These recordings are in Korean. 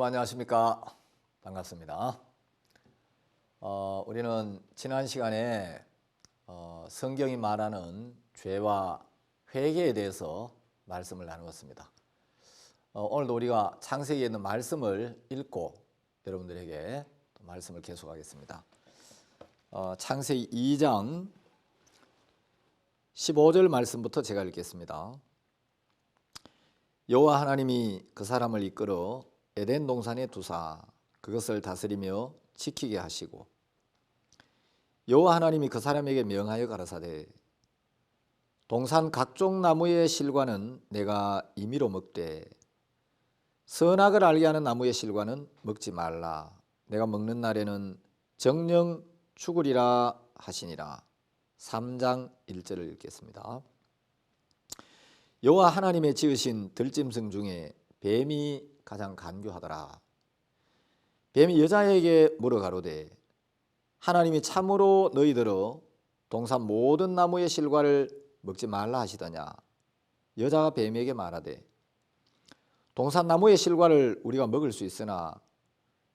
안녕하십니까. 반갑습니다. 우리는 지난 시간에 성경이 말하는 죄와 회개에 대해서 말씀을 나누었습니다. 오늘도 우리가 창세기에 있는 말씀을 읽고 여러분들에게 말씀을 계속하겠습니다. 창세기 2장 15절 말씀부터 제가 읽겠습니다. 여호와 하나님이 그 사람을 이끌어 에덴 동산에 두사 그것을 다스리며 지키게 하시고 여호와 하나님이 그 사람에게 명하여 가라사대 동산 각종 나무의 실과는 내가 임의로 먹되 선악을 알게 하는 나무의 실과는 먹지 말라. 내가 먹는 날에는 정령 죽으리라 하시니라. 3장 1절을 읽겠습니다. 여호와 하나님의 지으신 들짐승 중에 뱀이 가장 간교하더라. 뱀이 여자에게 물어가로되 하나님이 참으로 너희들어 동산 모든 나무의 실과를 먹지 말라 하시더냐. 여자가 뱀에게 말하되 동산 나무의 실과를 우리가 먹을 수 있으나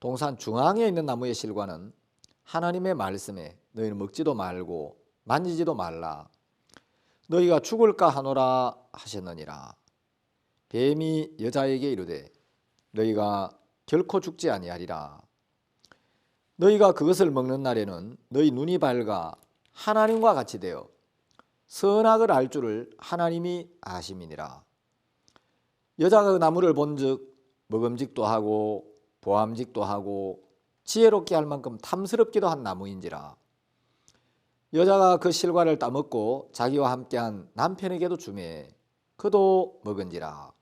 동산 중앙에 있는 나무의 실과는 하나님의 말씀에 너희는 먹지도 말고 만지지도 말라. 너희가 죽을까 하노라 하셨느니라. 뱀이 여자에게 이르되 너희가 결코 죽지 아니하리라. 너희가 그것을 먹는 날에는 너희 눈이 밝아 하나님과 같이 되어 선악을 알 줄을 하나님이 아심이니라. 여자가 그 나무를 본즉 먹음직도 하고 보암직도 하고 지혜롭게 할 만큼 탐스럽기도 한 나무인지라. 여자가 그 실과를 따먹고 자기와 함께한 남편에게도 주매 그도 먹은지라.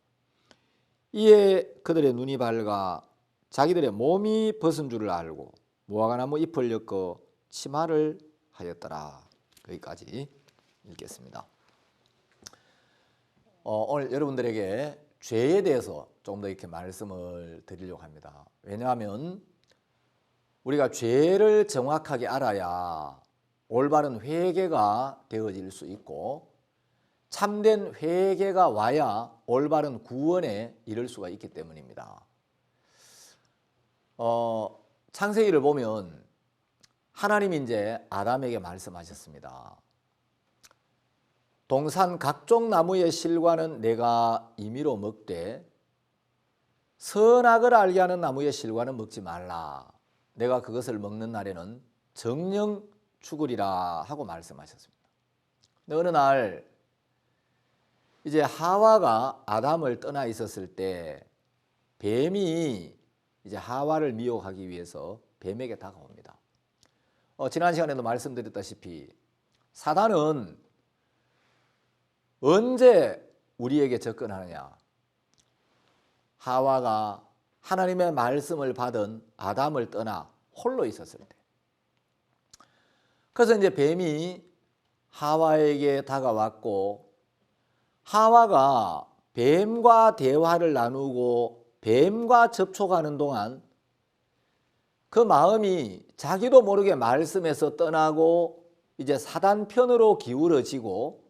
이에 그들의 눈이 밝아 자기들의 몸이 벗은 줄을 알고 무화과나무 잎을 엮어 치마를 하였더라. 여기까지 읽겠습니다. 오늘 여러분들에게 죄에 대해서 좀 더 이렇게 말씀을 드리려고 합니다. 왜냐하면 우리가 죄를 정확하게 알아야 올바른 회개가 되어질 수 있고 참된 회개가 와야 올바른 구원에 이를 수가 있기 때문입니다. 창세기를 보면 하나님이 이제 아담에게 말씀하셨습니다. 동산 각종 나무의 실과는 내가 임의로 먹되 선악을 알게 하는 나무의 실과는 먹지 말라. 내가 그것을 먹는 날에는 정령 죽으리라 하고 말씀하셨습니다. 근데 어느 날 이제 하와가 아담을 떠나 있었을 때 뱀이 이제 하와를 미혹하기 위해서 뱀에게 다가옵니다. 지난 시간에도 말씀드렸다시피 사단은 언제 우리에게 접근하느냐. 하와가 하나님의 말씀을 받은 아담을 떠나 홀로 있었을 때. 그래서 이제 뱀이 하와에게 다가왔고 하와가 뱀과 대화를 나누고 뱀과 접촉하는 동안 그 마음이 자기도 모르게 말씀에서 떠나고 이제 사단 편으로 기울어지고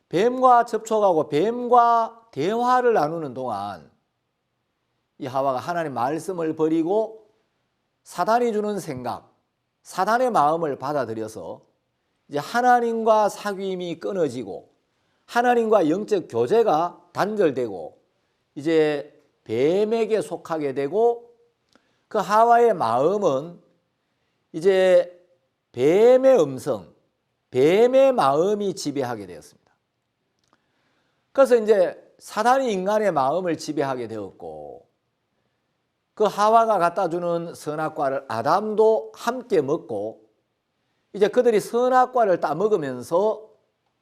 뱀과 접촉하고 뱀과 대화를 나누는 동안 이 하와가 하나님 말씀을 버리고 사단이 주는 생각, 사단의 마음을 받아들여서 이제 하나님과 사귐이 끊어지고 하나님과 영적 교제가 단절되고 이제 뱀에게 속하게 되고 그 하와의 마음은 이제 뱀의 음성, 뱀의 마음이 지배하게 되었습니다. 그래서 이제 사단이 인간의 마음을 지배하게 되었고 그 하와가 갖다 주는 선악과를 아담도 함께 먹고 이제 그들이 선악과를 따먹으면서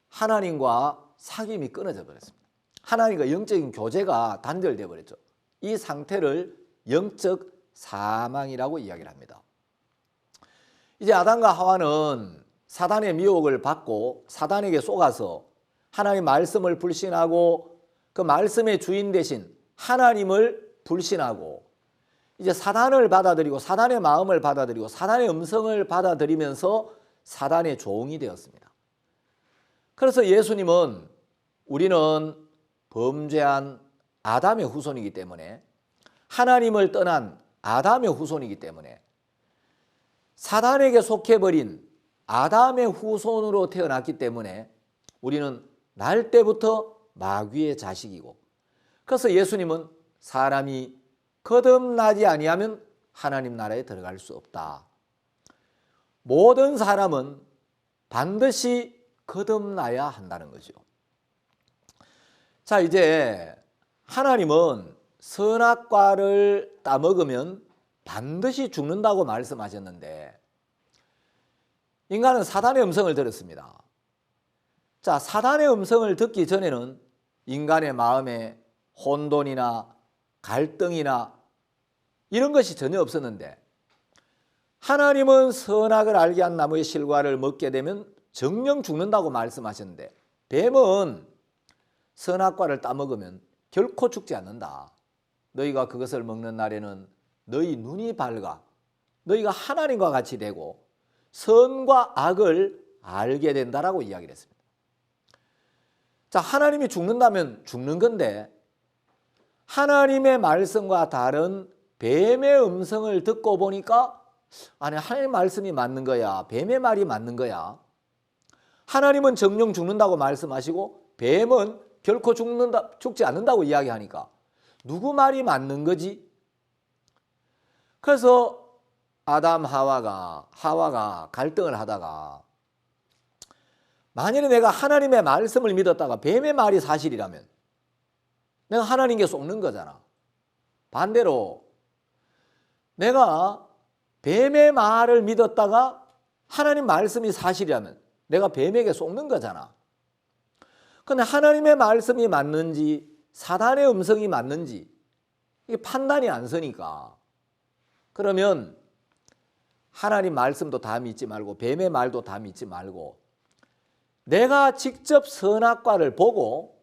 하나님과 사귐이 끊어져 버렸습니다. 하나님과 영적인 교제가 단절되어 버렸죠. 이 상태를 영적 사망이라고 이야기를 합니다. 이제 아담과 하와는 사단의 미혹을 받고 사단에게 속아서 하나님 말씀을 불신하고 그 말씀의 주인 대신 하나님을 불신하고 이제 사단을 받아들이고 사단의 마음을 받아들이고 사단의 음성을 받아들이면서 사단의 종이 되었습니다. 그래서 예수님은 우리는 범죄한 아담의 후손이기 때문에 하나님을 떠난 아담의 후손이기 때문에 사단에게 속해버린 아담의 후손으로 태어났기 때문에 우리는 날 때부터 마귀의 자식이고, 그래서 예수님은 사람이 거듭나지 아니하면 하나님 나라에 들어갈 수 없다. 모든 사람은 반드시 거듭나야 한다는 거죠. 자, 이제 하나님은 선악과를 따먹으면 반드시 죽는다고 말씀하셨는데 인간은 사단의 음성을 들었습니다. 자, 사단의 음성을 듣기 전에는 인간의 마음에 혼돈이나 갈등이나 이런 것이 전혀 없었는데 하나님은 선악을 알게 한 나무의 실과를 먹게 되면 정령 죽는다고 말씀하셨는데 뱀은 선악과를 따먹으면 결코 죽지 않는다. 너희가 그것을 먹는 날에는 너희 눈이 밝아 너희가 하나님과 같이 되고 선과 악을 알게 된다라고 이야기를 했습니다. 자, 하나님이 죽는다면 죽는 건데 하나님의 말씀과 다른 뱀의 음성을 듣고 보니까 아니, 하나님의 말씀이 맞는 거야, 뱀의 말이 맞는 거야. 하나님은 정령 죽는다고 말씀하시고 뱀은 결코 죽지 않는다고 이야기하니까 누구 말이 맞는 거지? 그래서 아담 하와가 갈등을 하다가 만일에 내가 하나님의 말씀을 믿었다가 뱀의 말이 사실이라면 내가 하나님께 속는 거잖아. 반대로 내가 뱀의 말을 믿었다가 하나님 말씀이 사실이라면 내가 뱀에게 속는 거잖아. 그런데 하나님의 말씀이 맞는지 사단의 음성이 맞는지 이게 판단이 안 서니까 그러면 하나님 말씀도 다 믿지 말고 뱀의 말도 다 믿지 말고 내가 직접 선악과를 보고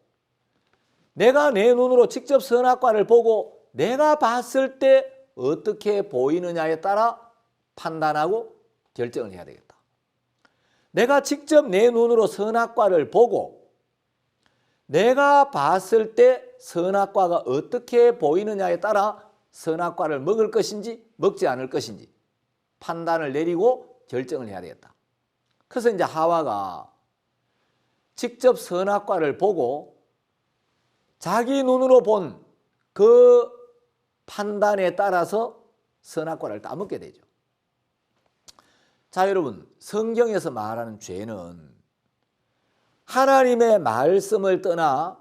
내가 내 눈으로 직접 선악과를 보고 내가 봤을 때 어떻게 보이느냐에 따라 판단하고 결정을 해야 되겠다. 내가 직접 내 눈으로 선악과를 보고 내가 봤을 때 선악과가 어떻게 보이느냐에 따라 선악과를 먹을 것인지 먹지 않을 것인지 판단을 내리고 결정을 해야 되겠다. 그래서 이제 하와가 직접 선악과를 보고 자기 눈으로 본 그 판단에 따라서 선악과를 따먹게 되죠. 자, 여러분, 성경에서 말하는 죄는 하나님의 말씀을 떠나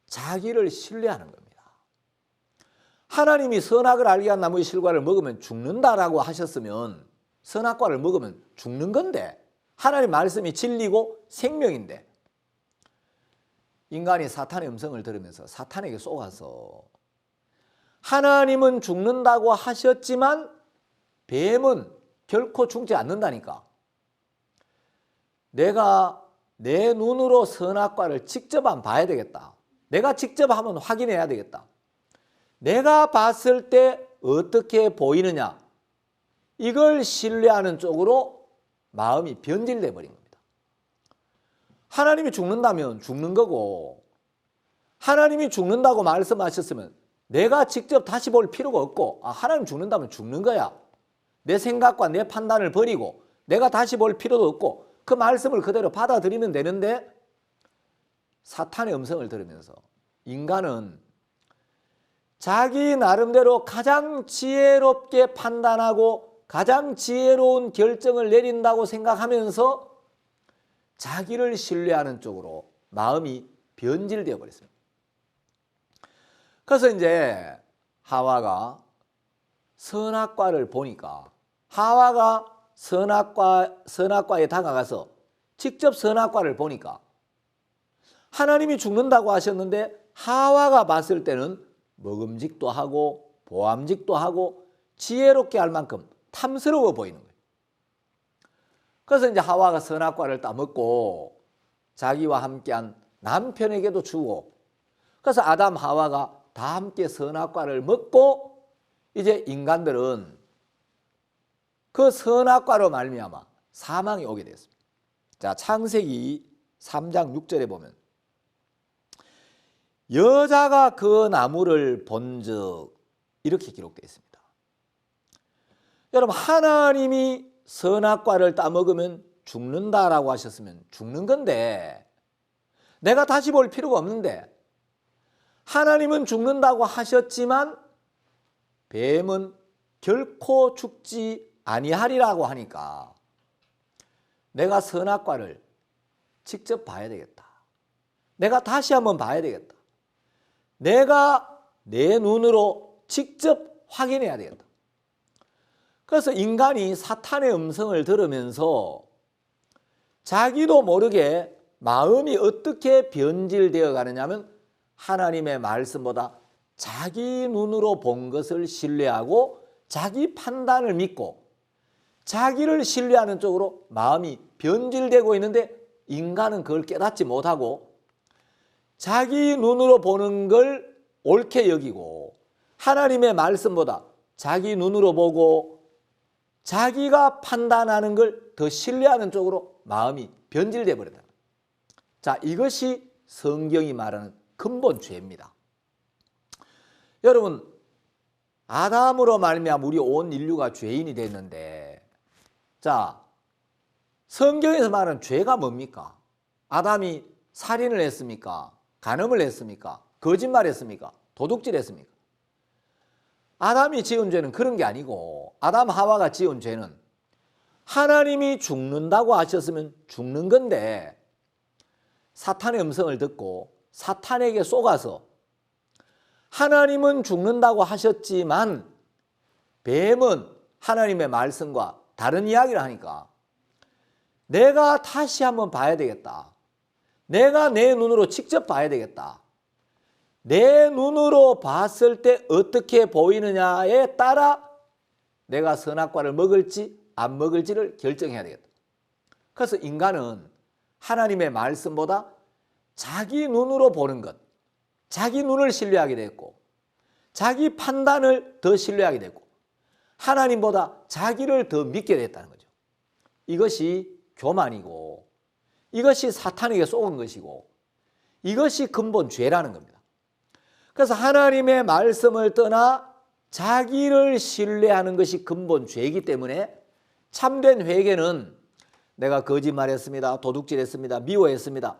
자기를 신뢰하는 겁니다. 하나님이 선악을 알게 한 나무의 실과를 먹으면 죽는다라고 하셨으면 선악과를 먹으면 죽는 건데 하나님 말씀이 진리고 생명인데 인간이 사탄의 음성을 들으면서 사탄에게 속아서 하나님은 죽는다고 하셨지만 뱀은 결코 죽지 않는다니까. 내가 내 눈으로 선악과를 직접 한번 봐야 되겠다. 내가 직접 한번 확인해야 되겠다. 내가 봤을 때 어떻게 보이느냐 이걸 신뢰하는 쪽으로 마음이 변질돼 버린 겁니다. 하나님이 죽는다면 죽는 거고 하나님이 죽는다고 말씀하셨으면 내가 직접 다시 볼 필요가 없고 하나님 죽는다면 죽는 거야. 내 생각과 내 판단을 버리고 내가 다시 볼 필요도 없고 그 말씀을 그대로 받아들이면 되는데 사탄의 음성을 들으면서 인간은 자기 나름대로 가장 지혜롭게 판단하고 가장 지혜로운 결정을 내린다고 생각하면서 자기를 신뢰하는 쪽으로 마음이 변질되어 버렸습니다. 그래서 이제 하와가 선악과를 보니까 하와가 선악과에 다가가서 직접 선악과를 보니까 하나님이 죽는다고 하셨는데 하와가 봤을 때는 먹음직도 하고 보암직도 하고 지혜롭게 할 만큼 탐스러워 보이는 거예요. 그래서 이제 하와가 선악과를 따먹고 자기와 함께한 남편에게도 주고 그래서 아담 하와가 다 함께 선악과를 먹고 이제 인간들은 그 선악과로 말미암아 사망이 오게 됐습니다. 자, 창세기 3장 6절에 보면 여자가 그 나무를 본즉 이렇게 기록되어 있습니다. 여러분, 하나님이 선악과를 따먹으면 죽는다라고 하셨으면 죽는 건데 내가 다시 볼 필요가 없는데 하나님은 죽는다고 하셨지만 뱀은 결코 죽지 아니하리라고 하니까 내가 선악과를 직접 봐야 되겠다. 내가 다시 한번 봐야 되겠다. 내가 내 눈으로 직접 확인해야 되겠다. 그래서 인간이 사탄의 음성을 들으면서 자기도 모르게 마음이 어떻게 변질되어 가느냐 하면 하나님의 말씀보다 자기 눈으로 본 것을 신뢰하고 자기 판단을 믿고 자기를 신뢰하는 쪽으로 마음이 변질되고 있는데 인간은 그걸 깨닫지 못하고 자기 눈으로 보는 걸 옳게 여기고 하나님의 말씀보다 자기 눈으로 보고 자기가 판단하는 걸 더 신뢰하는 쪽으로 마음이 변질되어 버린다. 자, 이것이 성경이 말하는 근본 죄입니다. 여러분, 아담으로 말미암아 우리 온 인류가 죄인이 됐는데, 자, 성경에서 말하는 죄가 뭡니까? 아담이 살인을 했습니까? 간음을 했습니까? 거짓말했습니까? 도둑질했습니까? 아담이 지은 죄는 그런 게 아니고 아담 하와가 지은 죄는 하나님이 죽는다고 하셨으면 죽는 건데 사탄의 음성을 듣고 사탄에게 속아서 하나님은 죽는다고 하셨지만 뱀은 하나님의 말씀과 다른 이야기를 하니까 내가 다시 한번 봐야 되겠다. 내가 내 눈으로 직접 봐야 되겠다. 내 눈으로 봤을 때 어떻게 보이느냐에 따라 내가 선악과를 먹을지 안 먹을지를 결정해야 되겠다. 그래서 인간은 하나님의 말씀보다 자기 눈으로 보는 것, 자기 눈을 신뢰하게 됐고 자기 판단을 더 신뢰하게 됐고 하나님보다 자기를 더 믿게 됐다는 거죠. 이것이 교만이고 이것이 사탄에게 속은 것이고 이것이 근본 죄라는 겁니다. 그래서 하나님의 말씀을 떠나 자기를 신뢰하는 것이 근본 죄이기 때문에 참된 회개는 내가 거짓말했습니다. 도둑질했습니다. 미워했습니다.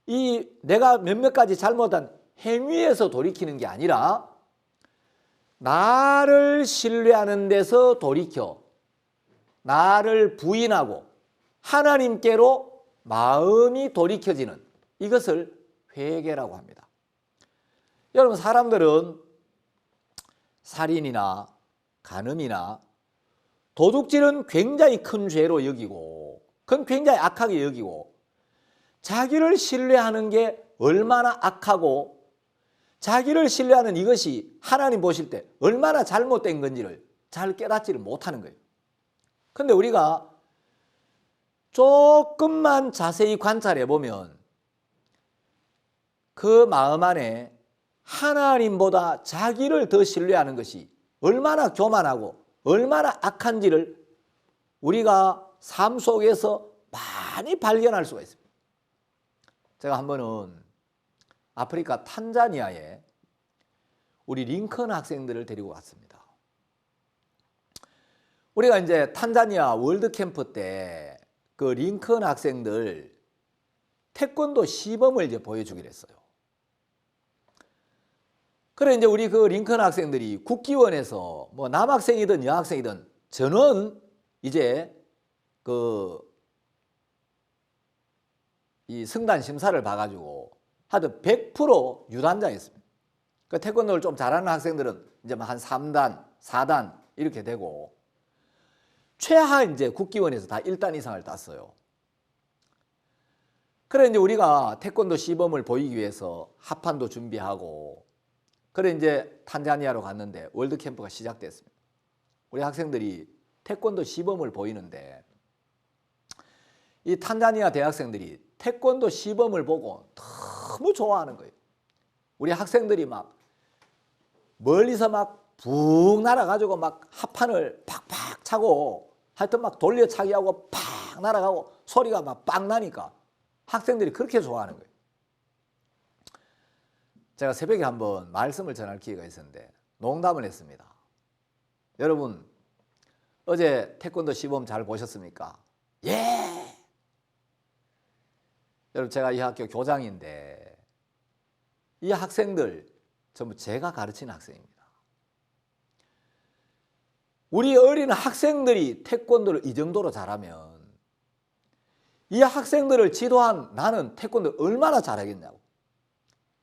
이 내가 몇몇 가지 잘못한 행위에서 돌이키는 게 아니라 나를 신뢰하는 데서 돌이켜 나를 부인하고 하나님께로 마음이 돌이켜지는 이것을 회개라고 합니다. 여러분, 사람들은 살인이나 간음이나 도둑질은 굉장히 큰 죄로 여기고 그건 굉장히 악하게 여기고 자기를 신뢰하는 게 얼마나 악하고 자기를 신뢰하는 이것이 하나님 보실 때 얼마나 잘못된 건지를 잘 깨닫지를 못하는 거예요. 그런데 우리가 조금만 자세히 관찰해 보면 그 마음 안에 하나님보다 자기를 더 신뢰하는 것이 얼마나 교만하고 얼마나 악한지를 우리가 삶 속에서 많이 발견할 수가 있습니다. 제가 한 번은 아프리카 탄자니아에 우리 링컨 학생들을 데리고 갔습니다. 우리가 이제 탄자니아 월드 캠프 때 그 링컨 학생들 태권도 시범을 이제 보여주기로 했어요. 그래 이제 우리 그 링컨 학생들이 국기원에서 뭐 남학생이든 여학생이든 저는 이제 이 승단 심사를 봐가지고 하여튼 100% 유단자였습니다. 그 태권도를 좀 잘하는 학생들은 이제 한 3단, 4단 이렇게 되고 최하 이제 국기원에서 다 1단 이상을 땄어요. 그래 이제 우리가 태권도 시범을 보이기 위해서 합판도 준비하고 그래 이제 탄자니아로 갔는데 월드 캠프가 시작됐습니다. 우리 학생들이 태권도 시범을 보이는데 이 탄자니아 대학생들이 태권도 시범을 보고 너무 좋아하는 거예요. 우리 학생들이 막 멀리서 막 붕 날아가지고 막 합판을 팍팍 차고 하여튼 막 돌려차기하고 팍 날아가고 소리가 막 빵 나니까 학생들이 그렇게 좋아하는 거예요. 제가 새벽에 한번 말씀을 전할 기회가 있었는데 농담을 했습니다. 여러분 어제 태권도 시범 잘 보셨습니까? 예! 여러분 제가 이 학교 교장인데 이 학생들 전부 제가 가르치는 학생입니다. 우리 어린 학생들이 태권도를 이 정도로 잘하면 이 학생들을 지도한 나는 태권도를 얼마나 잘하겠냐고.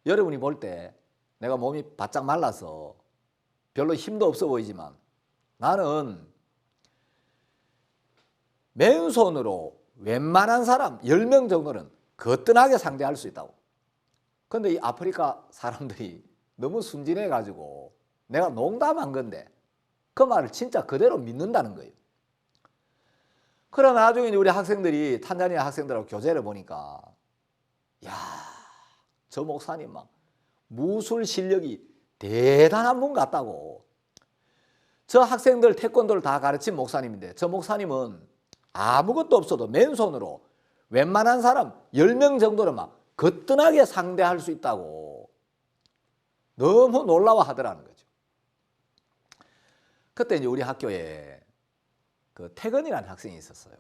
여러분이 볼 때 내가 몸이 바짝 말라서 별로 힘도 없어 보이지만 나는 맨손으로 웬만한 사람 10명 정도는 거뜬하게 상대할 수 있다고. 근데 이 아프리카 사람들이 너무 순진해 가지고 내가 농담한 건데 그 말을 진짜 그대로 믿는다는 거예요. 그러나 나중에 우리 학생들이 탄자니아 학생들하고 교제를 보니까 야, 저 목사님 막 무술 실력이 대단한 분 같다고. 저 학생들 태권도를 다 가르친 목사님인데 저 목사님은 아무것도 없어도 맨손으로 웬만한 사람 10명 정도를 막 거뜬하게 상대할 수 있다고 너무 놀라워하더라는 거죠. 그때 이제 우리 학교에 그 태건이라는 학생이 있었어요.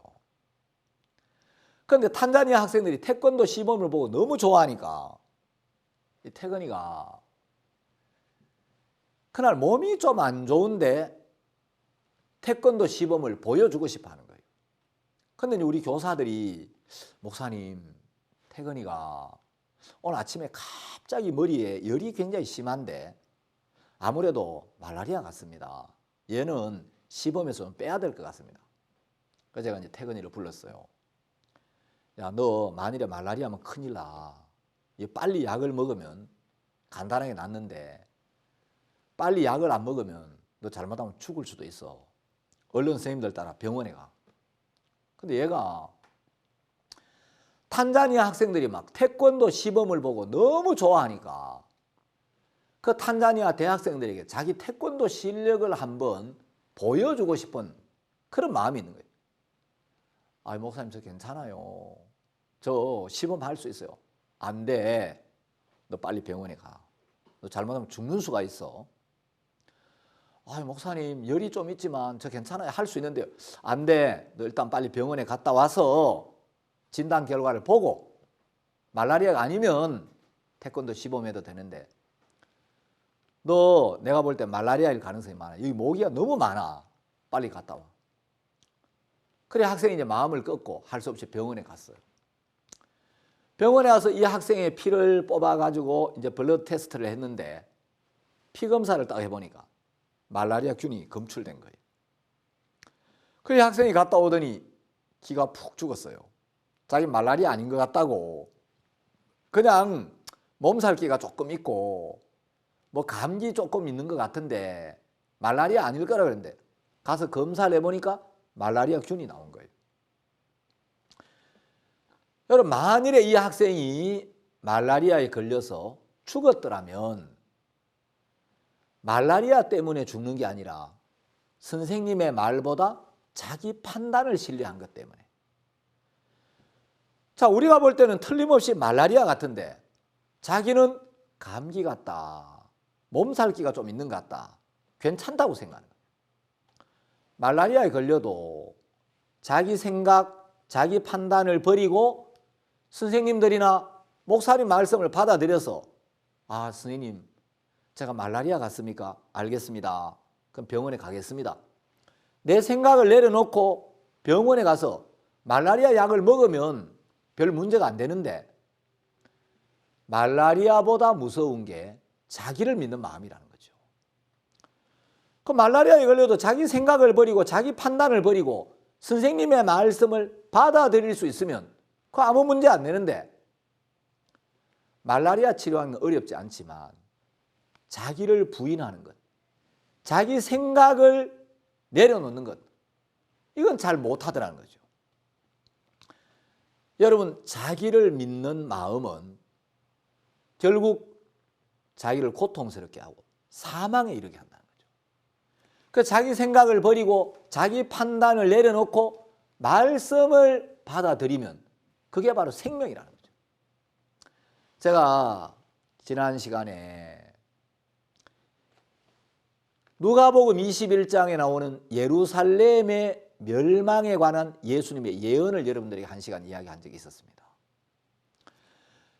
그런데 탄자니아 학생들이 태권도 시범을 보고 너무 좋아하니까 이 태건이가 그날 몸이 좀 안 좋은데 태권도 시범을 보여주고 싶어 하는 거예요. 그런데 우리 교사들이 목사님 태건이가 오늘 아침에 갑자기 머리에 열이 굉장히 심한데 아무래도 말라리아 같습니다. 얘는 시범에서 좀 빼야 될 것 같습니다. 그래서 제가 이제 태건이를 불렀어요. 야, 너 만일에 말라리아면 큰일 나. 빨리 약을 먹으면 간단하게 낫는데 빨리 약을 안 먹으면 너 잘못하면 죽을 수도 있어. 얼른 선생님들 따라 병원에 가. 근데 얘가 탄자니아 학생들이 막 태권도 시범을 보고 너무 좋아하니까 그 탄자니아 대학생들에게 자기 태권도 실력을 한번 보여주고 싶은 그런 마음이 있는 거예요. 아, 목사님 저 괜찮아요. 저 시범할 수 있어요. 안 돼. 너 빨리 병원에 가. 너 잘못하면 죽는 수가 있어. 아, 목사님 열이 좀 있지만 저 괜찮아요. 할 수 있는데요. 안 돼. 너 일단 빨리 병원에 갔다 와서 진단 결과를 보고 말라리아가 아니면 태권도 시범해도 되는데 너 내가 볼 때 말라리아일 가능성이 많아. 여기 모기가 너무 많아. 빨리 갔다 와. 그래 학생이 이제 마음을 꺾고 할 수 없이 병원에 갔어요. 병원에 와서 이 학생의 피를 뽑아가지고 이제 블러드 테스트를 했는데 피 검사를 딱 해보니까 말라리아 균이 검출된 거예요. 그래 학생이 갔다 오더니 기가 푹 죽었어요. 자기 말라리아 아닌 것 같다고. 그냥 몸살기가 조금 있고 뭐 감기 조금 있는 것 같은데 말라리아 아닐 거라 그랬는데 가서 검사를 해보니까 말라리아 균이 나온 거예요. 여러분 만일에 이 학생이 말라리아에 걸려서 죽었더라면 말라리아 때문에 죽는 게 아니라 선생님의 말보다 자기 판단을 신뢰한 것 때문에. 자, 우리가 볼 때는 틀림없이 말라리아 같은데 자기는 감기 같다. 몸살기가 좀 있는 것 같다. 괜찮다고 생각하는 거예요. 말라리아에 걸려도 자기 생각, 자기 판단을 버리고 선생님들이나 목사님 말씀을 받아들여서 아, 선생님 제가 말라리아 같습니까? 알겠습니다. 그럼 병원에 가겠습니다. 내 생각을 내려놓고 병원에 가서 말라리아 약을 먹으면 별 문제가 안 되는데 말라리아보다 무서운 게 자기를 믿는 마음이라는 거죠. 그 말라리아에 걸려도 자기 생각을 버리고 자기 판단을 버리고 선생님의 말씀을 받아들일 수 있으면 그 아무 문제 안 되는데 말라리아 치료하는 건 어렵지 않지만 자기를 부인하는 것, 자기 생각을 내려놓는 것, 이건 잘 못하더라는 거죠. 여러분 자기를 믿는 마음은 결국 자기를 고통스럽게 하고 사망에 이르게 한다는 거죠. 그 자기 생각을 버리고 자기 판단을 내려놓고 말씀을 받아들이면 그게 바로 생명이라는 거죠. 제가 지난 시간에 누가복음 21장에 나오는 예루살렘의 멸망에 관한 예수님의 예언을 여러분들에게 한 시간 이야기한 적이 있었습니다.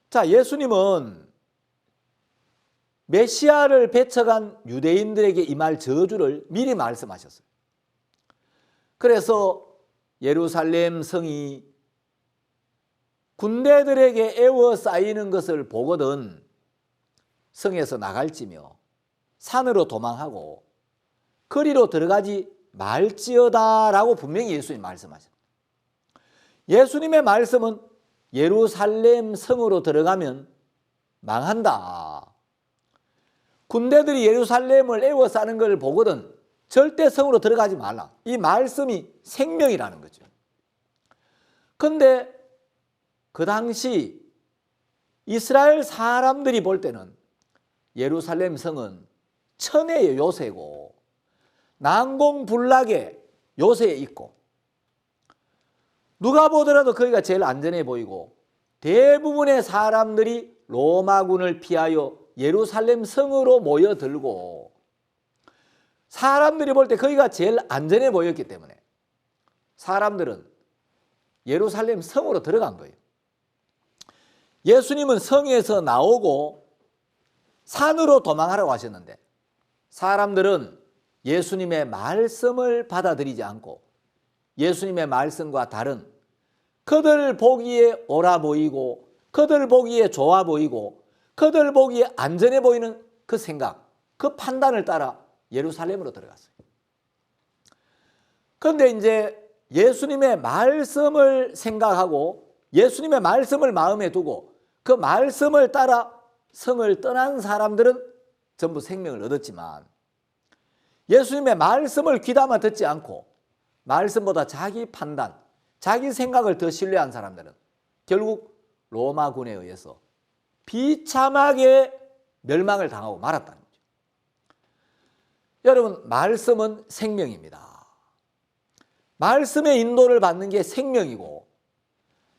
자, 예수님은 메시아를 배척한 유대인들에게 임할 저주를 미리 말씀하셨어요. 그래서 예루살렘 성이 군대들에게 에워싸이는 것을 보거든 성에서 나갈지며 산으로 도망하고 거리로 들어가지 말지어다 라고 분명히 예수님 말씀하셨습니다. 예수님의 말씀은 예루살렘 성으로 들어가면 망한다. 군대들이 예루살렘을 에워싸는 걸 보거든 절대 성으로 들어가지 말라. 이 말씀이 생명이라는 거죠. 그런데 그 당시 이스라엘 사람들이 볼 때는 예루살렘 성은 천혜의 요새고 난공불락의 요새에 있고 누가 보더라도 거기가 제일 안전해 보이고 대부분의 사람들이 로마군을 피하여 예루살렘 성으로 모여들고 사람들이 볼 때 거기가 제일 안전해 보였기 때문에 사람들은 예루살렘 성으로 들어간 거예요. 예수님은 성에서 나오고 산으로 도망하라고 하셨는데 사람들은 예수님의 말씀을 받아들이지 않고 예수님의 말씀과 다른 그들 보기에 옳아 보이고 그들 보기에 좋아 보이고 그들 보기에 안전해 보이는 그 생각, 그 판단을 따라 예루살렘으로 들어갔어요. 그런데 이제 예수님의 말씀을 생각하고 예수님의 말씀을 마음에 두고 그 말씀을 따라 성을 떠난 사람들은 전부 생명을 얻었지만 예수님의 말씀을 귀담아 듣지 않고 말씀보다 자기 판단, 자기 생각을 더 신뢰한 사람들은 결국 로마군에 의해서 비참하게 멸망을 당하고 말았다는 거죠. 여러분, 말씀은 생명입니다. 말씀의 인도를 받는 게 생명이고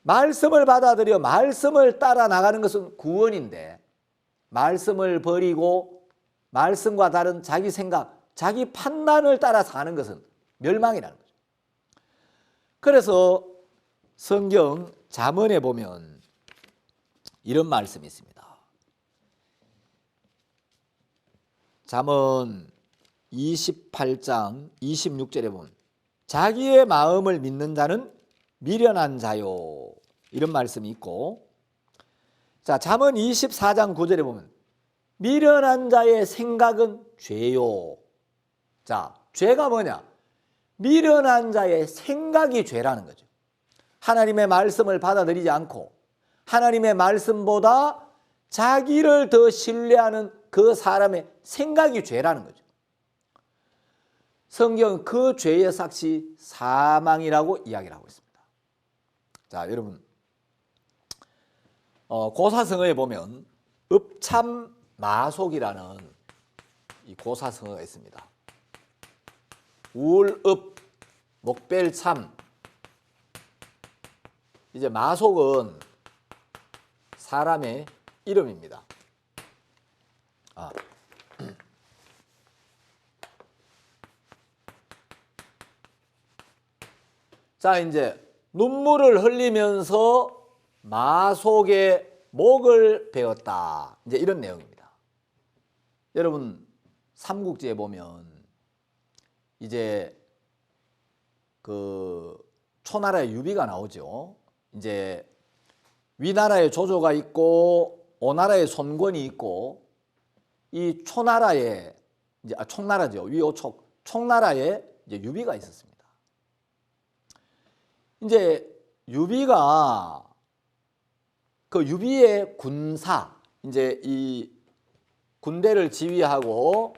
말씀을 받아들여 말씀을 따라 나가는 것은 구원인데 말씀을 버리고 말씀과 다른 자기 생각, 자기 판단을 따라 사는 것은 멸망이라는 거죠. 그래서 성경 잠언에 보면 이런 말씀이 있습니다. 잠언 28장 26절에 보면 자기의 마음을 믿는 자는 미련한 자요 이런 말씀이 있고 자, 잠언 24장 9절에 보면 미련한 자의 생각은 죄요. 자, 죄가 뭐냐? 미련한 자의 생각이 죄라는 거죠. 하나님의 말씀을 받아들이지 않고 하나님의 말씀보다 자기를 더 신뢰하는 그 사람의 생각이 죄라는 거죠. 성경은 그 죄의 삭시 사망이라고 이야기를 하고 있습니다. 자, 여러분 고사성어에 보면 읍참마속이라는 이 고사성어가 있습니다. 우을읍, 목벨참. 이제 마속은 사람의 이름입니다. 자, 이제 눈물을 흘리면서 마속의 목을 베었다. 이제 이런 내용입니다. 여러분, 삼국지에 보면 이제 그 초나라의 유비가 나오죠. 이제 위나라의 조조가 있고 오나라의 손권이 있고 이 초나라에 이제 총나라죠. 위오촉 총나라에 이제 유비가 있었습니다. 이제 유비가 그 유비의 군사 이제 이 군대를 지휘하고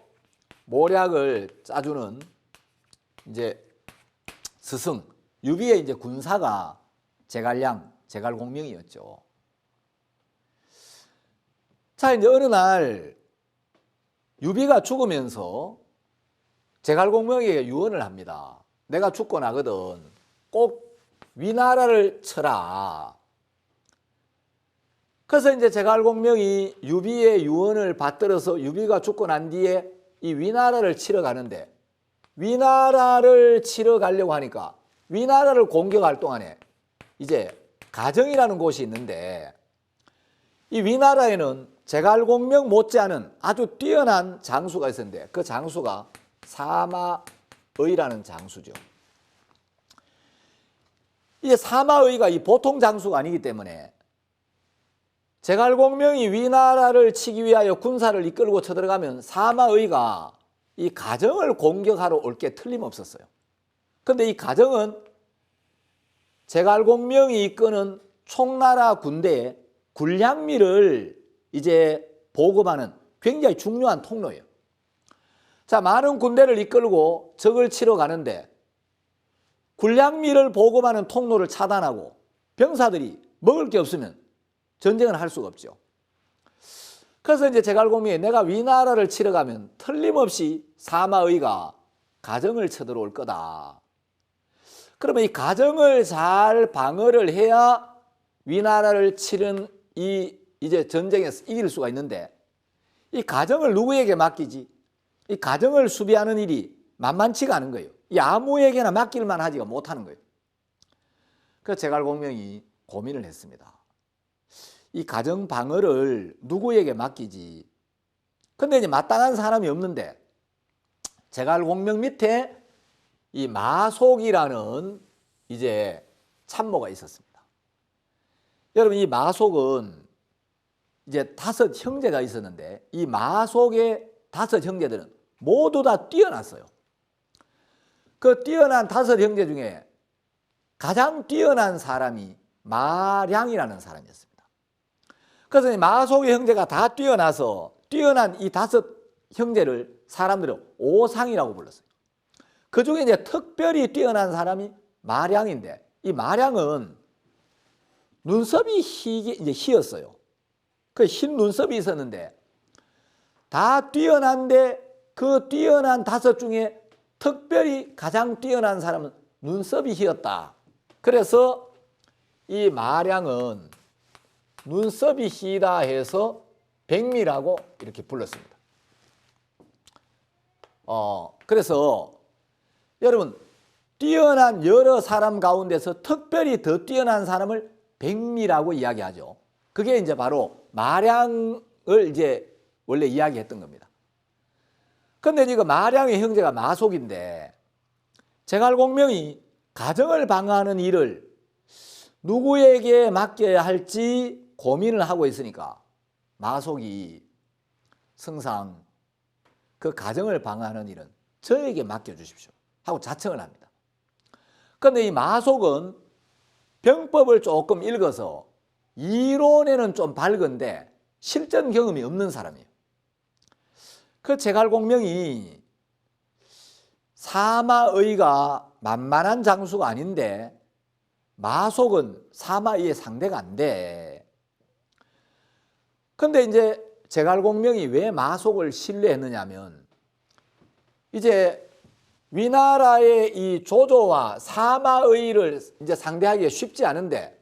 모략을 짜주는 이제 스승 유비의 이제 군사가 제갈량 제갈공명이었죠. 자, 이제 어느 날 유비가 죽으면서 제갈공명에게 유언을 합니다. 내가 죽고 나거든 꼭 위나라를 쳐라. 그래서 이제 제갈공명이 유비의 유언을 받들어서 유비가 죽고 난 뒤에 이 위나라를 치러 가는데 위나라를 치러 가려고 하니까 위나라를 공격할 동안에 이제 가정이라는 곳이 있는데 이 위나라에는 제갈공명 못지않은 아주 뛰어난 장수가 있었는데 그 장수가 사마의라는 장수죠. 이 사마의가 이 보통 장수가 아니기 때문에 제갈공명이 위나라를 치기 위하여 군사를 이끌고 쳐들어가면 사마의가 이 가정을 공격하러 올 게 틀림없었어요. 그런데 이 가정은 제갈공명이 이끄는 총나라 군대에 군량미를 이제 보급하는 굉장히 중요한 통로예요. 자, 많은 군대를 이끌고 적을 치러 가는데 군량미를 보급하는 통로를 차단하고 병사들이 먹을 게 없으면 전쟁을 할 수가 없죠. 그래서 이제 제갈공명이 내가 위나라를 치러 가면 틀림없이 사마의가 가정을 쳐들어올 거다. 그러면 이 가정을 잘 방어를 해야 위나라를 치른 이제 전쟁에서 이길 수가 있는데 이 가정을 누구에게 맡기지? 이 가정을 수비하는 일이 만만치가 않은 거예요. 이 아무에게나 맡길만 하지가 못하는 거예요. 그래서 제갈공명이 고민을 했습니다. 이 가정 방어를 누구에게 맡기지? 근데 이제 마땅한 사람이 없는데 제갈공명 밑에 이 마속이라는 이제 참모가 있었습니다. 여러분 이 마속은 이제 5 형제가 있었는데 이 마속의 5 형제들은 모두 다 뛰어났어요. 그 뛰어난 5 형제 중에 가장 뛰어난 사람이 마량이라는 사람이었습니다. 그래서 마속의 형제가 다 뛰어나서 뛰어난 이 5 형제를 사람들은 오상이라고 불렀어요. 그 중에 이제 특별히 뛰어난 사람이 마량인데 이 마량은 눈썹이 이제 희었어요. 그 흰 눈썹이 있었는데 다 뛰어난데 그 뛰어난 5 중에 특별히 가장 뛰어난 사람은 눈썹이 희었다. 그래서 이 마량은 눈썹이 희다 해서 백미라고 이렇게 불렀습니다. 그래서 여러분 뛰어난 여러 사람 가운데서 특별히 더 뛰어난 사람을 백미라고 이야기하죠. 그게 이제 바로 마량을 이제 원래 이야기했던 겁니다. 그런데 지금 마량의 형제가 마속인데 제갈공명이 가정을 방어하는 일을 누구에게 맡겨야 할지 고민을 하고 있으니까 마속이 성상 그 가정을 방어하는 일은 저에게 맡겨주십시오 하고 자청을 합니다. 그런데 이 마속은 병법을 조금 읽어서 이론에는 좀 밝은데 실전 경험이 없는 사람이에요. 그 제갈공명이 사마의가 만만한 장수가 아닌데 마속은 사마의의 상대가 안 돼. 그런데 이제 제갈공명이 왜 마속을 신뢰했느냐면 이제 위나라의 이 조조와 사마의를 이제 상대하기가 쉽지 않은데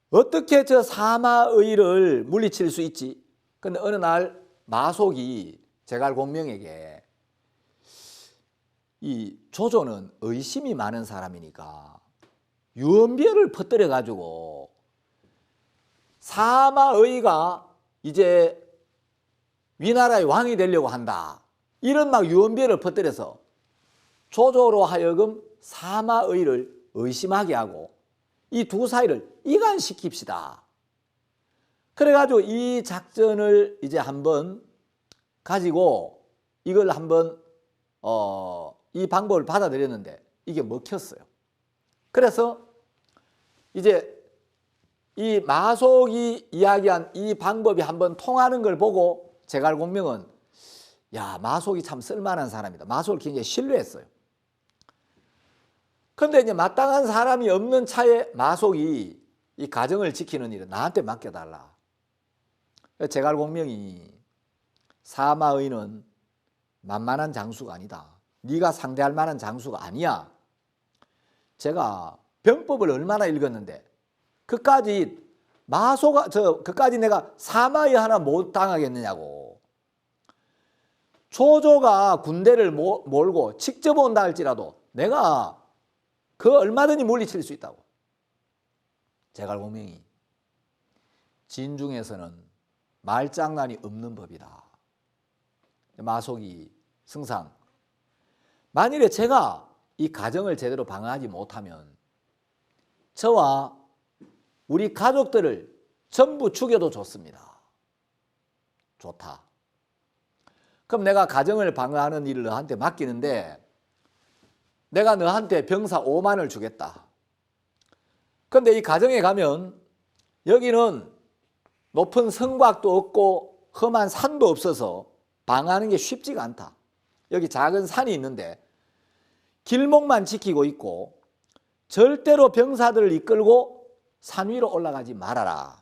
어떻게 저 사마의를 물리칠 수 있지? 근데 어느 날 마속이 제갈공명에게 이 조조는 의심이 많은 사람이니까 유언비어를 퍼뜨려 가지고 사마의가 이제 위나라의 왕이 되려고 한다. 이런 막 유언비어를 퍼뜨려서 조조로 하여금 사마의를 의심하게 하고 이 두 사이를 이간시킵시다. 그래가지고 이 작전을 이제 한번 가지고 이걸 한번 이 방법을 받아들였는데 이게 먹혔어요. 그래서 이제 이 마속이 이야기한 이 방법이 한번 통하는 걸 보고 제갈공명은 야, 마속이 참 쓸만한 사람이다. 마속을 굉장히 신뢰했어요. 그런데 이제 마땅한 사람이 없는 차에 마속이 이 가정을 지키는 일은 나한테 맡겨달라. 제갈공명이 사마의는 만만한 장수가 아니다. 네가 상대할 만한 장수가 아니야. 제가 병법을 얼마나 읽었는데 그까지 그까지 내가 사마의 하나 못 당하겠느냐고. 조조가 군대를 몰고 직접 온다 할지라도 내가 그 얼마든지 물리칠 수 있다고. 제갈공명이 진중에서는 말장난이 없는 법이다. 마속이 승상, 만일에 제가 이 가정을 제대로 방어하지 못하면 저와 우리 가족들을 전부 죽여도 좋습니다. 좋다. 그럼 내가 가정을 방어하는 일을 너한테 맡기는데 내가 너한테 병사 5만을 주겠다. 그런데 이 가정에 가면 여기는 높은 성곽도 없고 험한 산도 없어서 방어하는 게 쉽지가 않다. 여기 작은 산이 있는데 길목만 지키고 있고 절대로 병사들을 이끌고 산 위로 올라가지 말아라.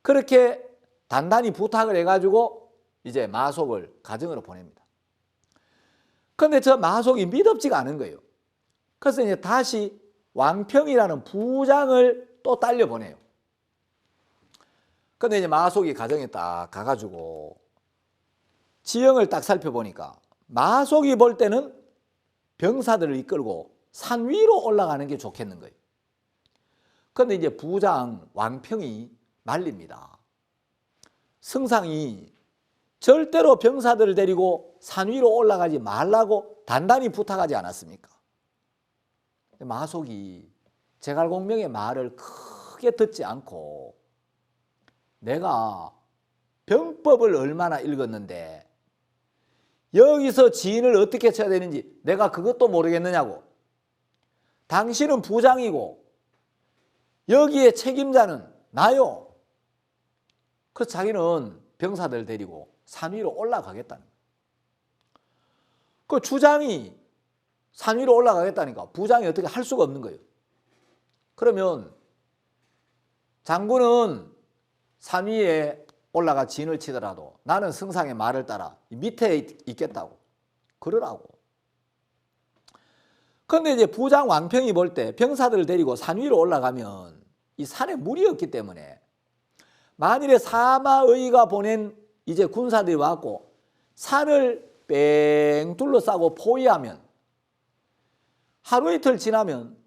그렇게 단단히 부탁을 해가지고 이제 마속을 가정으로 보냅니다. 그런데 저 마속이 믿음지가 않은 거예요. 그래서 이제 다시 왕평이라는 부장을 또 딸려 보내요. 그런데 이제 마속이 가정에 딱 가가지고 지형을 딱 살펴보니까 마속이 볼 때는 병사들을 이끌고 산 위로 올라가는 게 좋겠는 거예요. 그런데 이제 부장 왕평이 말립니다. 승상이 절대로 병사들을 데리고 산 위로 올라가지 말라고 단단히 부탁하지 않았습니까? 마속이 제갈공명의 말을 크게 듣지 않고 내가 병법을 얼마나 읽었는데 여기서 지인을 어떻게 쳐야 되는지 내가 그것도 모르겠느냐고. 당신은 부장이고 여기에 책임자는 나요. 그래서 자기는 병사들 데리고 산 위로 올라가겠다는 거예요. 그 주장이 산 위로 올라가겠다니까 부장이 어떻게 할 수가 없는 거예요. 그러면 장군은 산 위에 올라가 진을 치더라도 나는 승상의 말을 따라 밑에 있겠다고 그러라고. 그런데 이제 부장 왕평이 볼 때 병사들을 데리고 산 위로 올라가면 이 산에 물이 없기 때문에 만일에 사마의가 보낸 이제 군사들이 왔고 산을 뺑 둘러싸고 포위하면 하루 이틀 지나면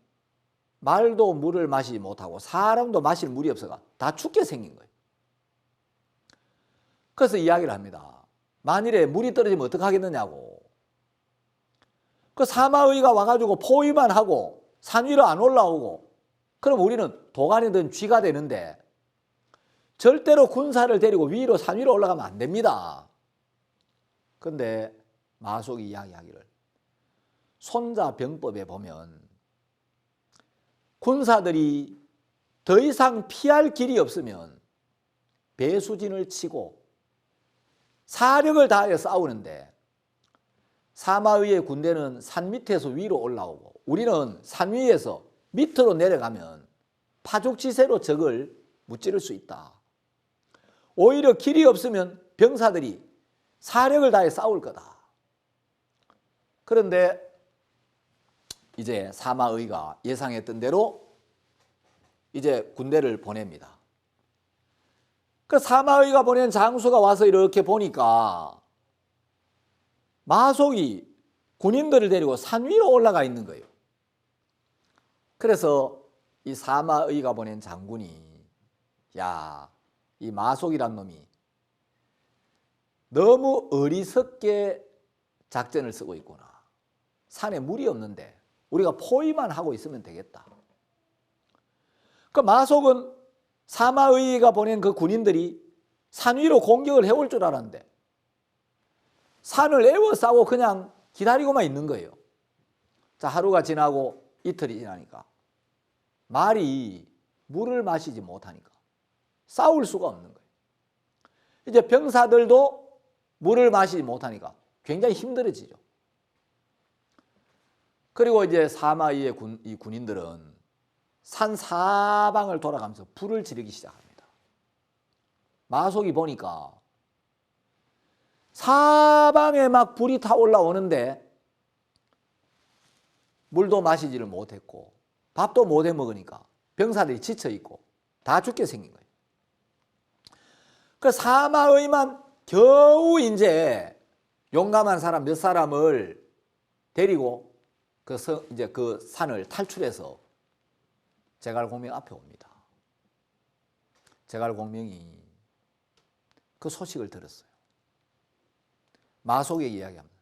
말도 물을 마시지 못하고 사람도 마실 물이 없어가 다 죽게 생긴 거예요. 그래서 이야기를 합니다. 만일에 물이 떨어지면 어떡하겠느냐고. 그 사마의가 와가지고 포위만 하고 산 위로 안 올라오고 그럼 우리는 도간이든 쥐가 되는데 절대로 군사를 데리고 위로 산 위로 올라가면 안 됩니다. 그런데 마속이 이야기하기를 손자병법에 보면 군사들이 더 이상 피할 길이 없으면 배수진을 치고 사력을 다하여 싸우는데 사마의의 군대는 산 밑에서 위로 올라오고 우리는 산 위에서 밑으로 내려가면 파죽지세로 적을 무찌를 수 있다. 오히려 길이 없으면 병사들이 사력을 다해 싸울 거다. 그런데 이제 사마의가 예상했던 대로 이제 군대를 보냅니다. 그 사마의가 보낸 장수가 와서 이렇게 보니까 마속이 군인들을 데리고 산 위로 올라가 있는 거예요. 그래서 이 사마의가 보낸 장군이 야, 이 마속이란 놈이 너무 어리석게 작전을 쓰고 있구나. 산에 물이 없는데 우리가 포위만 하고 있으면 되겠다. 그 마속은 사마의가 보낸 그 군인들이 산 위로 공격을 해올 줄 알았는데 산을 에워싸고 그냥 기다리고만 있는 거예요. 자, 하루가 지나고 이틀이 지나니까 말이 물을 마시지 못하니까 싸울 수가 없는 거예요. 이제 병사들도 물을 마시지 못하니까 굉장히 힘들어지죠. 그리고 이제 사마의의 이 군인들은 산 사방을 돌아가면서 불을 지르기 시작합니다. 마속이 보니까 사방에 막 불이 타 올라오는데 물도 마시지를 못했고 밥도 못 해 먹으니까 병사들이 지쳐있고 다 죽게 생긴 거예요. 그 사마의만 겨우 이제 용감한 사람 몇 사람을 데리고 이제 그 산을 탈출해서 제갈공명 앞에 옵니다. 제갈공명이 그 소식을 들었어요. 마속에게 이야기합니다.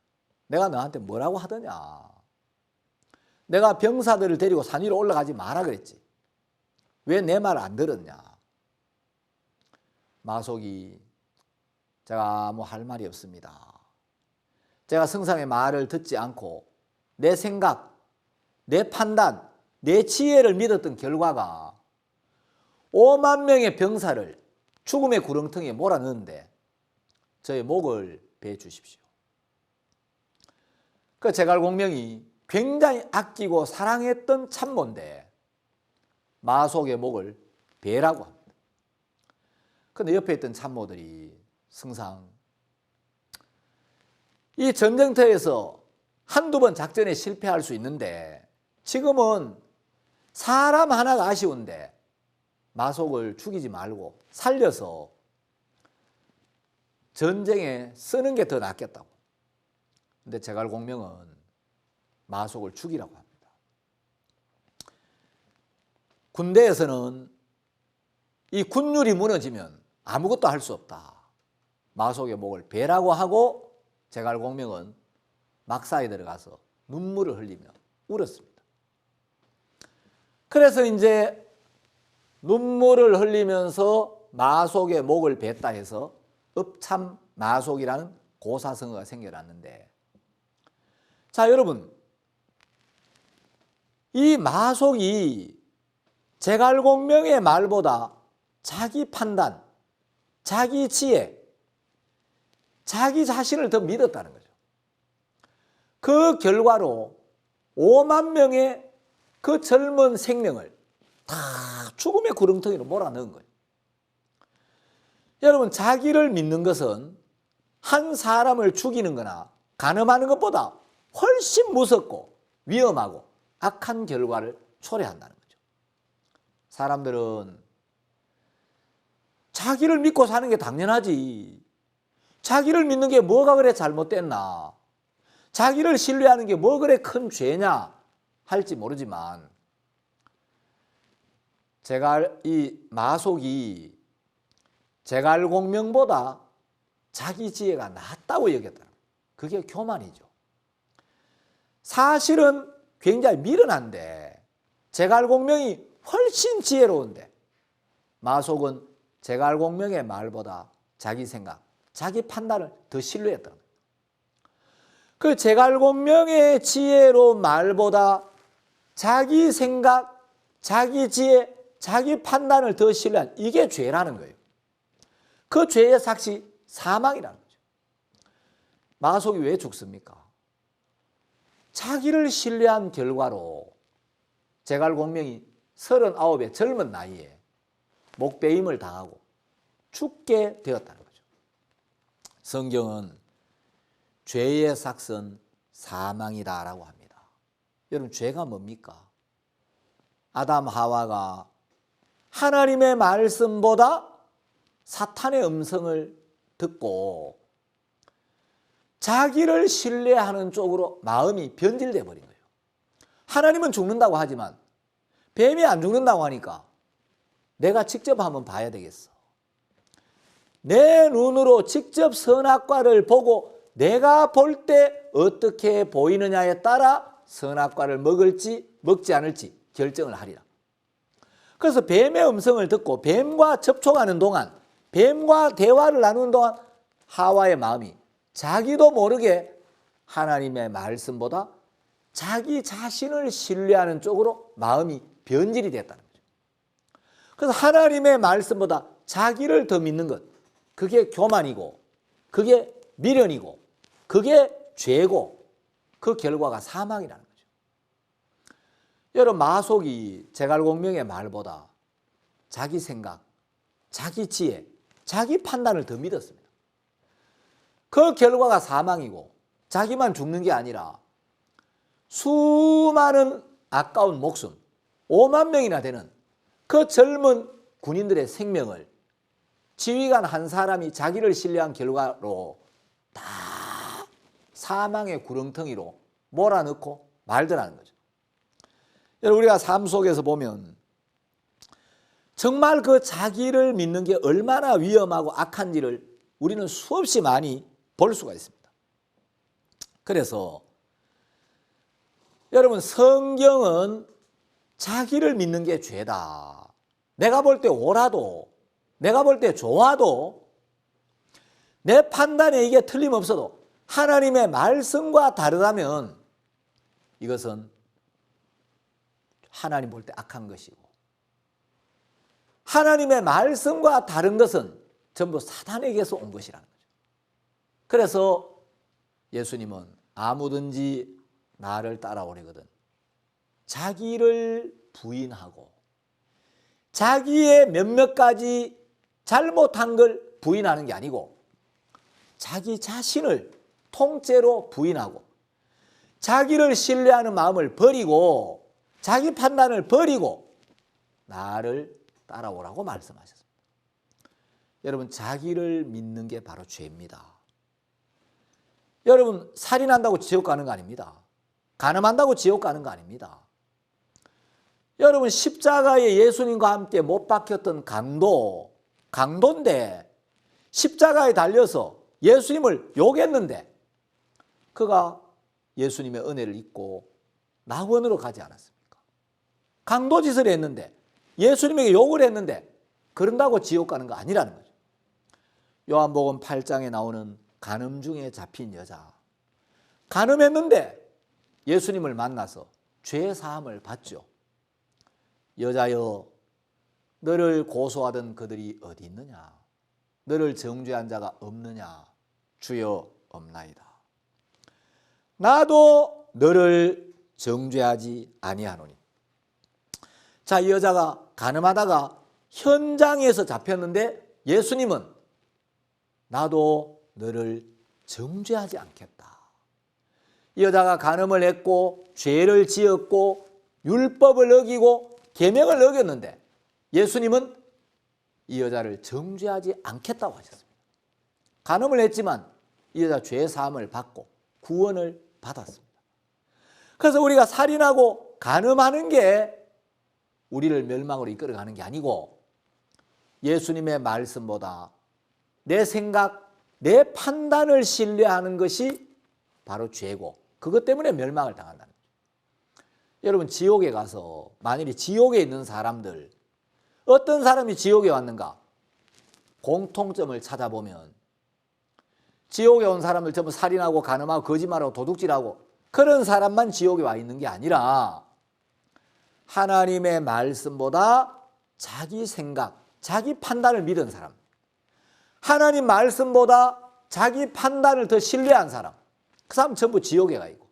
내가 너한테 뭐라고 하더냐. 내가 병사들을 데리고 산 위로 올라가지 마라 그랬지. 왜 내 말 안 들었냐. 마속이 제가 아무 할 말이 없습니다. 제가 승상의 말을 듣지 않고 내 생각, 내 판단, 내 지혜를 믿었던 결과가 5만 명의 병사를 죽음의 구렁텅이에 몰아넣는데 저의 목을 베어 주십시오. 그 제갈공명이 굉장히 아끼고 사랑했던 참모인데 마속의 목을 베라고 합니다. 그런데 옆에 있던 참모들이 승상, 이 전쟁터에서 한두 번 작전에 실패할 수 있는데 지금은 사람 하나가 아쉬운데 마속을 죽이지 말고 살려서 전쟁에 쓰는 게 더 낫겠다고. 근데 제갈공명은 마속을 죽이라고 합니다. 군대에서는 이 군율이 무너지면 아무것도 할 수 없다. 마속의 목을 베라고 하고 제갈공명은 막사에 들어가서 눈물을 흘리며 울었습니다. 그래서 이제 눈물을 흘리면서 마속의 목을 뱄다 해서 읍참마속이라는 고사성어가 생겨났는데, 자 여러분, 이 마속이 제갈공명의 말보다 자기 판단, 자기 지혜, 자기 자신을 더 믿었다는 거죠. 그 결과로 5만 명의 그 젊은 생명을 다 죽음의 구렁텅이로 몰아넣은 거예요. 여러분, 자기를 믿는 것은 한 사람을 죽이는 거나 간음하는 것보다 훨씬 무섭고 위험하고 악한 결과를 초래한다는 거죠. 사람들은 자기를 믿고 사는 게 당연하지. 자기를 믿는 게 뭐가 그래 잘못됐나. 자기를 신뢰하는 게 뭐 그래 큰 죄냐 할지 모르지만, 이 마속이 제갈공명보다 자기 지혜가 낫다고 여겼다는 거예요. 그게 교만이죠. 사실은 굉장히 미련한데 제갈공명이 훨씬 지혜로운데 마속은 제갈공명의 말보다 자기 생각, 자기 판단을 더 신뢰했다는 거예요. 그 제갈공명의 지혜로운 말보다 자기 생각, 자기 지혜, 자기 판단을 더 신뢰한, 이게 죄라는 거예요. 그 죄의 삭시 사망이라는 거죠. 마속이 왜 죽습니까? 자기를 신뢰한 결과로 제갈공명이 39의 젊은 나이에 목베임을 당하고 죽게 되었다는 거죠. 성경은 죄의 삭은 사망이다라고 합니다. 여러분, 죄가 뭡니까? 아담 하와가 하나님의 말씀보다 사탄의 음성을 듣고 자기를 신뢰하는 쪽으로 마음이 변질돼 버린 거예요. 하나님은 죽는다고 하지만 뱀이 안 죽는다고 하니까 내가 직접 한번 봐야 되겠어. 내 눈으로 직접 선악과를 보고 내가 볼 때 어떻게 보이느냐에 따라 선악과를 먹을지 먹지 않을지 결정을 하리라. 그래서 뱀의 음성을 듣고 뱀과 접촉하는 동안, 뱀과 대화를 나누는 동안 하와의 마음이 자기도 모르게 하나님의 말씀보다 자기 자신을 신뢰하는 쪽으로 마음이 변질이 됐다는 거죠. 그래서 하나님의 말씀보다 자기를 더 믿는 것, 그게 교만이고 그게 미련이고 그게 죄고 그 결과가 사망이라는 거죠. 여러분, 마속이 제갈공명의 말보다 자기 생각, 자기 지혜, 자기 판단을 더 믿었습니다. 그 결과가 사망이고 자기만 죽는 게 아니라 수많은 아까운 목숨, 5만 명이나 되는 그 젊은 군인들의 생명을 지휘관 한 사람이 자기를 신뢰한 결과로 다 사망의 구렁텅이로 몰아넣고 말더라는 거죠. 여러분, 우리가 삶 속에서 보면 정말 그 자기를 믿는 게 얼마나 위험하고 악한지를 우리는 수없이 많이 볼 수가 있습니다. 그래서 여러분, 성경은 자기를 믿는 게 죄다. 내가 볼 때 옳아도, 내가 볼 때 좋아도, 내 판단에 이게 틀림없어도 하나님의 말씀과 다르다면 이것은 하나님 볼 때 악한 것이고, 하나님의 말씀과 다른 것은 전부 사단에게서 온 것이라는 거죠. 그래서 예수님은 아무든지 나를 따라오려거든 자기를 부인하고 자기의 몇몇 가지 잘못한 걸 부인하는 게 아니고 자기 자신을 통째로 부인하고 자기를 신뢰하는 마음을 버리고 자기 판단을 버리고 나를 따라오라고 말씀하셨습니다. 여러분, 자기를 믿는 게 바로 죄입니다. 여러분, 살인한다고 지옥 가는 거 아닙니다. 간음한다고 지옥 가는 거 아닙니다. 여러분, 십자가에 예수님과 함께 못 박혔던 강도인데 십자가에 달려서 예수님을 욕했는데 그가 예수님의 은혜를 잊고 낙원으로 가지 않았습니까? 강도짓을 했는데 예수님에게 욕을 했는데 그런다고 지옥 가는 거 아니라는 거죠. 요한복음 8장에 나오는 간음 중에 잡힌 여자, 간음했는데 예수님을 만나서 죄 사함을 받죠. 여자여, 너를 고소하던 그들이 어디 있느냐? 너를 정죄한 자가 없느냐? 주여, 없나이다. 나도 너를 정죄하지 아니하노니. 자, 이 여자가 간음하다가 현장에서 잡혔는데 예수님은 나도 너를 정죄하지 않겠다. 이 여자가 간음을 했고 죄를 지었고 율법을 어기고 계명을 어겼는데 예수님은 이 여자를 정죄하지 않겠다고 하셨습니다. 간음을 했지만 이 여자 죄 사함을 받고 구원을 받았습니다. 그래서 우리가 살인하고 간음하는 게 우리를 멸망으로 이끌어가는 게 아니고 예수님의 말씀보다 내 생각, 내 판단을 신뢰하는 것이 바로 죄고 그것 때문에 멸망을 당한다는 거죠. 여러분, 지옥에 가서 만일에 지옥에 있는 사람들, 어떤 사람이 지옥에 왔는가? 공통점을 찾아보면 지옥에 온 사람들 전부 살인하고 간음하고 거짓말하고 도둑질하고 그런 사람만 지옥에 와 있는 게 아니라 하나님의 말씀보다 자기 생각, 자기 판단을 믿은 사람, 하나님 말씀보다 자기 판단을 더 신뢰한 사람, 그 사람 전부 지옥에 가 있고,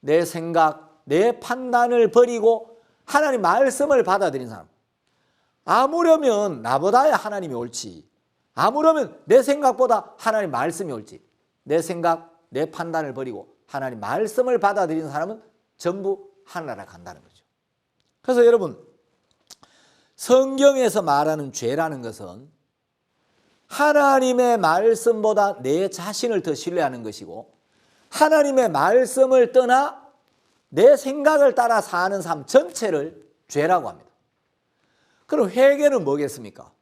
내 생각, 내 판단을 버리고 하나님 말씀을 받아들인 사람, 아무려면 나보다야 하나님이 옳지, 아무려면 내 생각보다 하나님 말씀이 옳지, 내 생각, 내 판단을 버리고 하나님 말씀을 받아들인 사람은 전부 하늘나라 간다는 거죠. 그래서 여러분, 성경에서 말하는 죄라는 것은 하나님의 말씀보다 내 자신을 더 신뢰하는 것이고 하나님의 말씀을 떠나 내 생각을 따라 사는 삶 전체를 죄라고 합니다. 그럼 회개는 뭐겠습니까?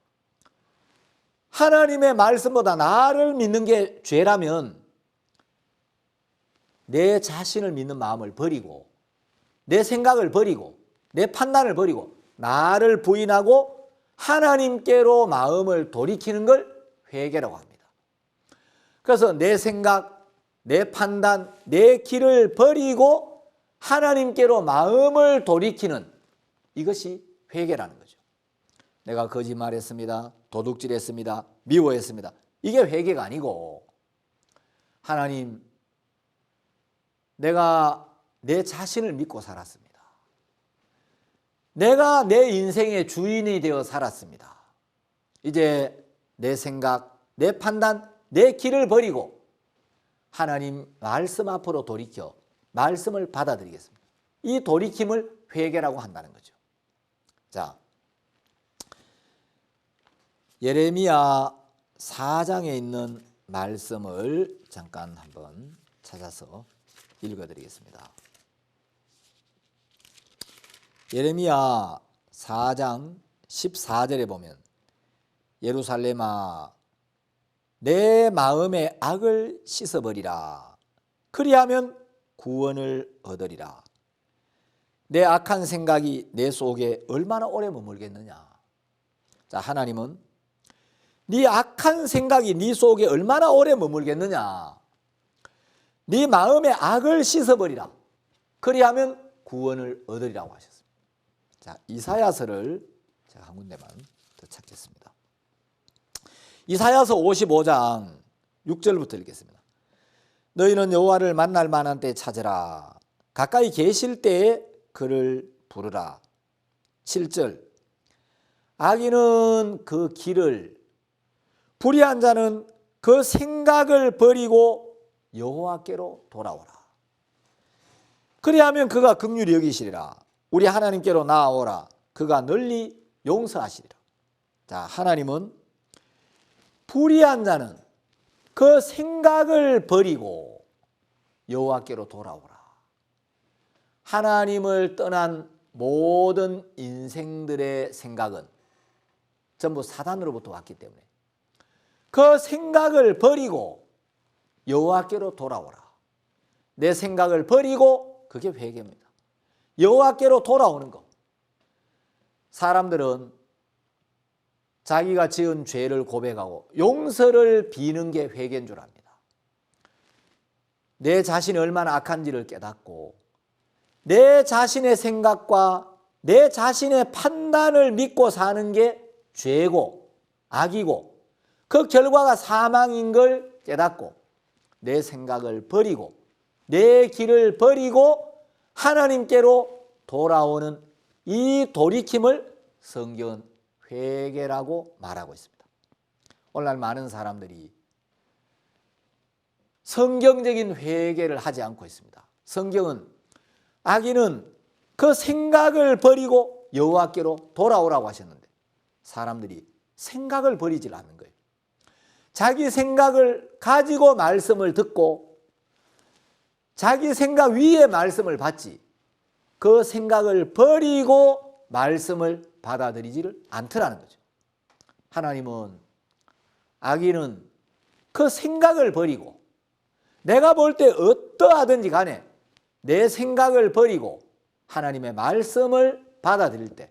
하나님의 말씀보다 나를 믿는 게 죄라면 내 자신을 믿는 마음을 버리고 내 생각을 버리고 내 판단을 버리고 나를 부인하고 하나님께로 마음을 돌이키는 걸 회개라고 합니다. 그래서 내 생각, 내 판단, 내 길을 버리고 하나님께로 마음을 돌이키는 이것이 회개라는 거죠. 내가 거짓말했습니다. 도둑질했습니다. 미워했습니다. 이게 회개가 아니고 하나님, 내가 내 자신을 믿고 살았습니다. 내가 내 인생의 주인이 되어 살았습니다. 이제 내 생각, 내 판단, 내 길을 버리고 하나님 말씀 앞으로 돌이켜 말씀을 받아들이겠습니다. 이 돌이킴을 회개라고 한다는 거죠. 자, 예레미야 4장에 있는 말씀을 잠깐 한번 찾아서 읽어드리겠습니다. 예레미야 4장 14절에 보면 예루살렘아 내 마음의 악을 씻어버리라. 그리하면 구원을 얻으리라. 내 악한 생각이 내 속에 얼마나 오래 머물겠느냐. 자, 하나님은 네 악한 생각이 네 속에 얼마나 오래 머물겠느냐. 네 마음의 악을 씻어버리라. 그리하면 구원을 얻으리라고 하셨습니다. 자, 이사야서를 제가 한 군데만 더 찾겠습니다. 이사야서 55장 6절부터 읽겠습니다. 너희는 여호와를 만날 만한 때 찾으라. 가까이 계실 때에 그를 부르라. 7절 악인은 그 길을, 불의한 자는 그 생각을 버리고 여호와께로 돌아오라. 그리하면 그가 긍휼히 여기시리라. 우리 하나님께로 나아오라. 그가 널리 용서하시리라. 자, 하나님은 불의한 자는 그 생각을 버리고 여호와께로 돌아오라. 하나님을 떠난 모든 인생들의 생각은 전부 사단으로부터 왔기 때문에 그 생각을 버리고 여호와께로 돌아오라. 내 생각을 버리고, 그게 회개입니다. 여호와께로 돌아오는 것. 사람들은 자기가 지은 죄를 고백하고 용서를 비는 게 회개인 줄 압니다. 내 자신이 얼마나 악한지를 깨닫고 내 자신의 생각과 내 자신의 판단을 믿고 사는 게 죄고 악이고 그 결과가 사망인 걸 깨닫고 내 생각을 버리고 내 길을 버리고 하나님께로 돌아오는 이 돌이킴을 성경은 회개라고 말하고 있습니다. 오늘날 많은 사람들이 성경적인 회개를 하지 않고 있습니다. 성경은 악인은 그 생각을 버리고 여호와께로 돌아오라고 하셨는데 사람들이 생각을 버리질 않는 거예요. 자기 생각을 가지고 말씀을 듣고 자기 생각 위에 말씀을 받지 그 생각을 버리고 말씀을 받아들이지를 않더라는 거죠. 하나님은 악인은 그 생각을 버리고 내가 볼 때 어떠하든지 간에 내 생각을 버리고 하나님의 말씀을 받아들일 때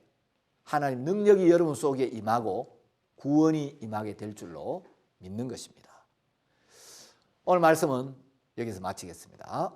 하나님 능력이 여러분 속에 임하고 구원이 임하게 될 줄로 믿는 것입니다. 오늘 말씀은 여기서 마치겠습니다.